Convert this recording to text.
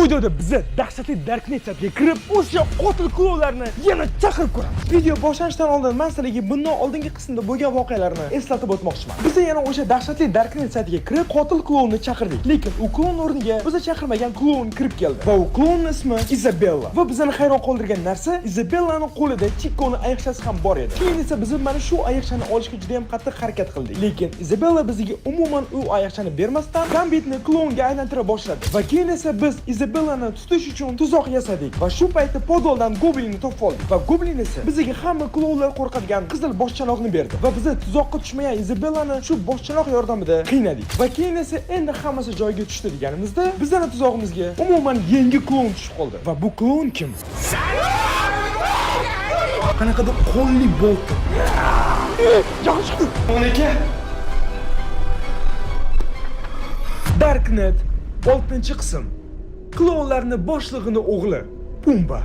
videoda biza dahshatli Darknet saytiga kirib, o'sha qotil klonlarni yana chaqirib ko'ramiz. Video boshlanishidan oldin men sizlarga bundan oldingi qismda bo'lgan voqealarni eslatib o'tmoqchiman. Biz yana o'sha dahshatli Darknet saytiga kirib, qotil klonni chaqirdik. Lekin u klon o'rniga biza chaqirmagan klon kirib keldi. Va u klonning ismi Isabella. Va bizani hayron qoldirgan narsa, Isabellaning qo'lida Chico'ning ayiqchasi ham bor edi. Keyin esa biz mana shu ayiqchani olishga juda ham qattiq harakat qildik. Lekin Isabella bizga umuman u ayiqchani bermasdan Gambitni klonga aylantira boshladi. Va keyin esa biz Isabellani tutish uchun tuzoq yasadik. Va shu paytda podoldan Goblinni topib oldik. Va Goblin esa bizga hamma klonlar qo'rqadigan qizil boshchanoqni berdi. Va biz tuzoqqa tushmagan Isabellani shu boshchanoq yordamida qiynadik. Va keyin esa endi hammasi joyiga tushdi deganimizda, bizning tuzog'imizga umuman yangi klon tushib qoldi. Va bu klon kim? Qanaqadir qo'lli bo'ldi. Yaxshi chiqdi. Onaka. Darknet 6-qism. Klonlarning boshlig'ining o'g'li Pumba.